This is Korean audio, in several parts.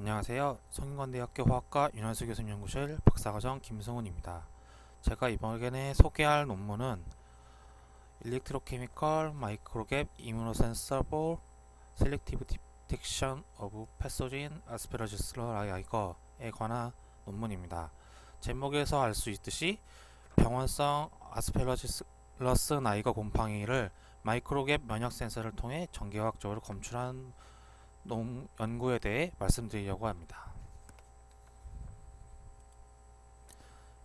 안녕하세요. 성균관대학교 화학과 윤환수 교수님 연구실 박사과정 김승훈입니다. 제가 이번에 소개할 논문은 Electrochemical Microgap Immunosensor Selective Detection of Pathogen Aspergillus niger에 관한 논문입니다. 제목에서 알 수 있듯이 병원성 아스페러지러스 나이거 곰팡이를 마이크로갭 면역 센서를 통해 전기화학적으로 검출한 연구에 대해 말씀드리려고 합니다.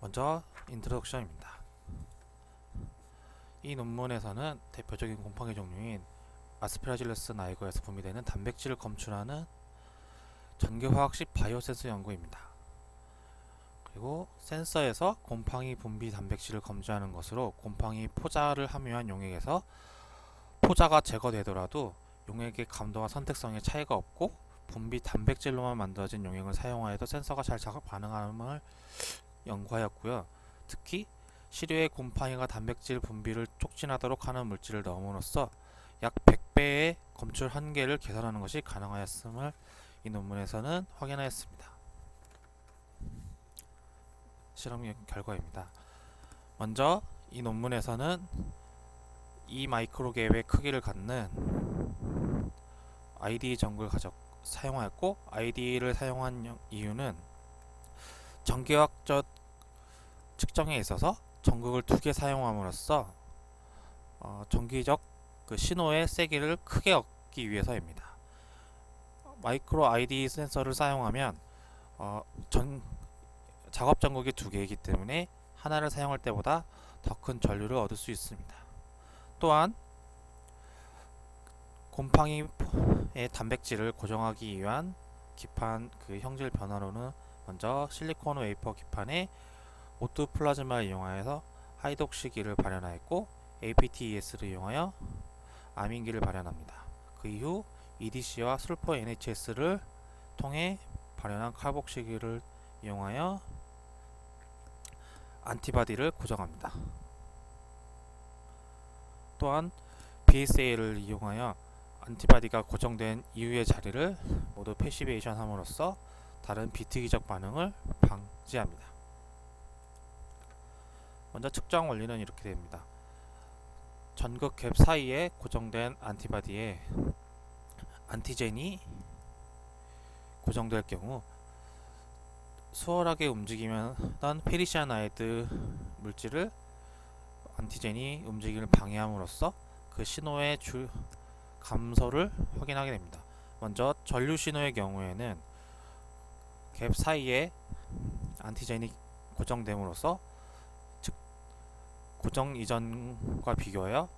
먼저 인트로덕션입니다. 이 논문에서는 대표적인 곰팡이 종류인 아스페라질러스 나이거에서 분비되는 단백질을 검출하는 전기화학식 바이오센서 연구입니다. 그리고 센서에서 곰팡이 분비 단백질을 검출하는 것으로 곰팡이 포자를 함유한 용액에서 포자가 제거되더라도 용액의 감도와 선택성에 차이가 없고 분비 단백질로만 만들어진 용액을 사용하여도 센서가 잘 반응함을 연구하였고요. 특히 시료에 곰팡이가 단백질 분비를 촉진하도록 하는 물질을 넣음으로써 약 100배의 검출 한계를 개선하는 것이 가능하였음을 이 논문에서는 확인하였습니다. 실험 결과입니다. 먼저 이 논문에서는 이 마이크로갭의 크기를 갖는 IDE 전구를 사용하였고, IDE를 사용한 이유는 전기화학적 측정에 있어서 전극을 2개 사용함으로써 전기적 신호의 세기를 크게 얻기 위해서입니다. 마이크로 IDE 센서를 사용하면 작업 전극이 2개이기 때문에 하나를 사용할 때보다 더 큰 전류를 얻을 수 있습니다. 또한 곰팡이의 단백질을 고정하기 위한 기판 형질 변화로는 먼저 실리콘 웨이퍼 기판에 오토 플라즈마를 이용하여서 하이독시기를 발현하였고, APTES를 이용하여 아민기를 발현합니다. 그 이후 EDC와 술포 NHS를 통해 발현한 카복시기를 이용하여 안티바디를 고정합니다. 또한 BSA를 이용하여 안티바디가 고정된 이후의 자리를 모두 패시베이션 함으로써 다른 비특이적 반응을 방지합니다. 먼저 측정 원리는 이렇게 됩니다. 전극 갭 사이에 고정된 안티바디에 안티젠이 고정될 경우 수월하게 움직이면 페리시아나이드 물질을 안티젠이 움직임을 방해함으로써 그 신호의 감소를 확인하게 됩니다. 먼저 전류 신호의 경우에는 갭 사이에 안티젠이 고정됨으로써 고정 이전과 비교하여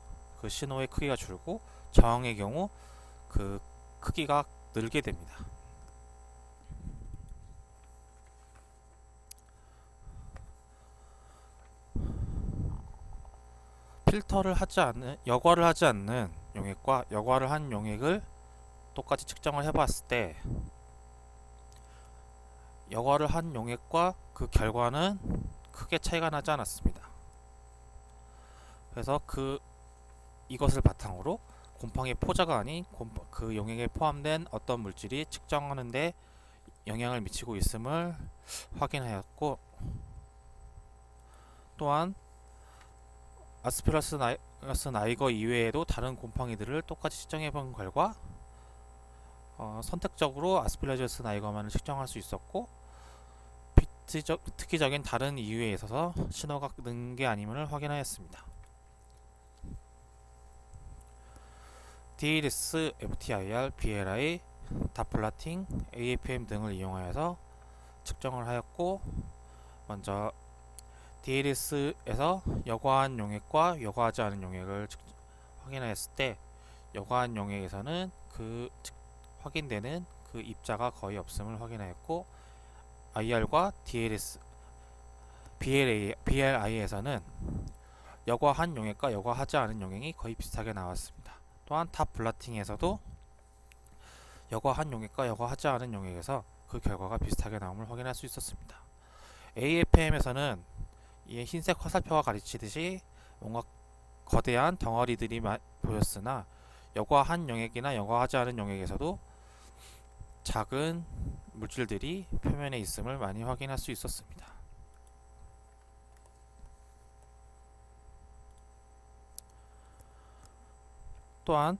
그 신호의 크기가 줄고, 저항의 경우 그 크기가 늘게 됩니다. 여과를 하지 않는 용액과 여과를 한 용액을 똑같이 측정을 해봤을 때 여과를 한 용액과 그 결과는 크게 차이가 나지 않았습니다. 그래서 이것을 바탕으로 곰팡이 포자가 아닌 그 용액에 포함된 어떤 물질이 측정하는데 영향을 미치고 있음을 확인하였고, 또한 아스페러스 나이거 이외에도 다른 곰팡이들을 똑같이 측정해본 결과 선택적으로 아스페러스 나이거만을 측정할 수 있었고, 특이적인 다른 이유에 있어서 신호가 는 게 아님을 확인하였습니다. DLS, FTIR, BLI, 다플라팅, AFM 등을 이용하여서 측정을 하였고, 먼저 DLS에서 여과한 용액과 여과하지 않은 용액을 확인하였을 때 여과한 용액에서는 확인되는 그 입자가 거의 없음을 확인하였고, IR과 DLS, BLI에서는 여과한 용액과 여과하지 않은 용액이 거의 비슷하게 나왔습니다. 또한 탑블라팅에서도 여과한 용액과 여과하지 않은 용액에서 그 결과가 비슷하게 나옴을 확인할 수 있었습니다. AFM에서는 이 흰색 화살표가 가리치듯이 뭔가 거대한 덩어리들이 보였으나 여과한 용액이나 여과하지 않은 용액에서도 작은 물질들이 표면에 있음을 많이 확인할 수 있었습니다. 또한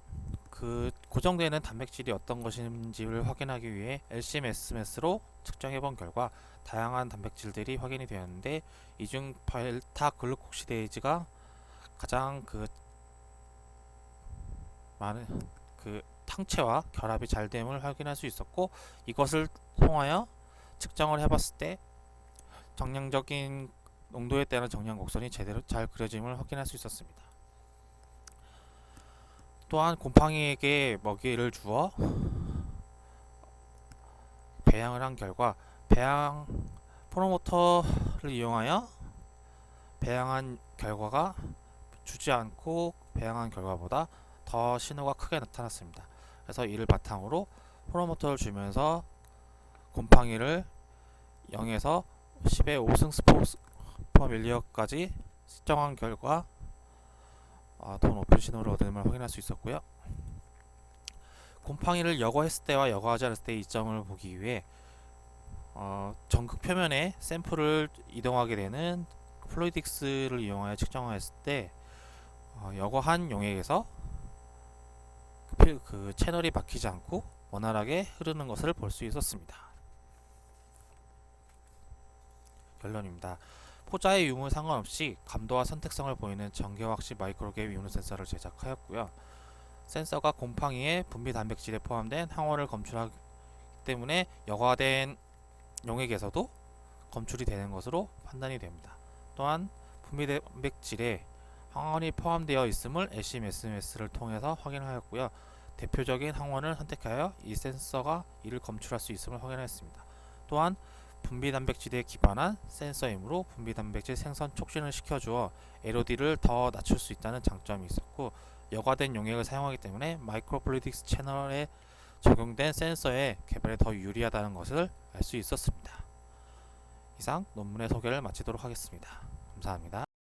그 고정되는 단백질이 어떤 것인지를 확인하기 위해 LC-MS로 측정해본 결과 다양한 단백질들이 확인이 되었는데, 이 중 베타 글루콕시데이즈가 가장 많은 탕체와 결합이 잘 됨을 확인할 수 있었고, 이것을 통하여 측정을 해봤을 때 정량적인 농도에 따른 정량 곡선이 제대로 잘 그려짐을 확인할 수 있었습니다. 또한 곰팡이에게 먹이를 주어 배양을 한 결과 배양 프로모터를 이용하여 배양한 결과가 주지 않고 배양한 결과보다 더 신호가 크게 나타났습니다. 그래서 이를 바탕으로 프로모터를 주면서 곰팡이를 0에서 10의 5승 퍼 밀리어까지 측정한 결과 더 높은 신호를 얻음을 확인할 수 있었고요. 곰팡이를 여과했을 때와 여과하지 않았을 때의 이점을 보기 위해 전극 표면에 샘플을 이동하게 되는 플루이딕스를 이용하여 측정했을 때 여과한 용액에서 그 채널이 막히지 않고 원활하게 흐르는 것을 볼 수 있었습니다. 결론입니다. 포자의 유무 상관없이 감도와 선택성을 보이는 전기화학식 마이크로게이브 유무 센서를 제작하였고요. 센서가 곰팡이의 분비 단백질에 포함된 항원을 검출하기 때문에 여과된 용액에서도 검출이 되는 것으로 판단이 됩니다. 또한 분비 단백질에 항원이 포함되어 있음을 LC-MS를 통해서 확인하였고요. 대표적인 항원을 선택하여 이 센서가 이를 검출할 수 있음을 확인했습니다. 또한 분비 단백질에 기반한 센서이므로 분비 단백질 생성 촉진을 시켜주어 LOD를 더 낮출 수 있다는 장점이 있었고, 여과된 용액을 사용하기 때문에 마이크로플루이딕스 채널에 적용된 센서의 개발에 더 유리하다는 것을 알 수 있었습니다. 이상 논문의 소개를 마치도록 하겠습니다. 감사합니다.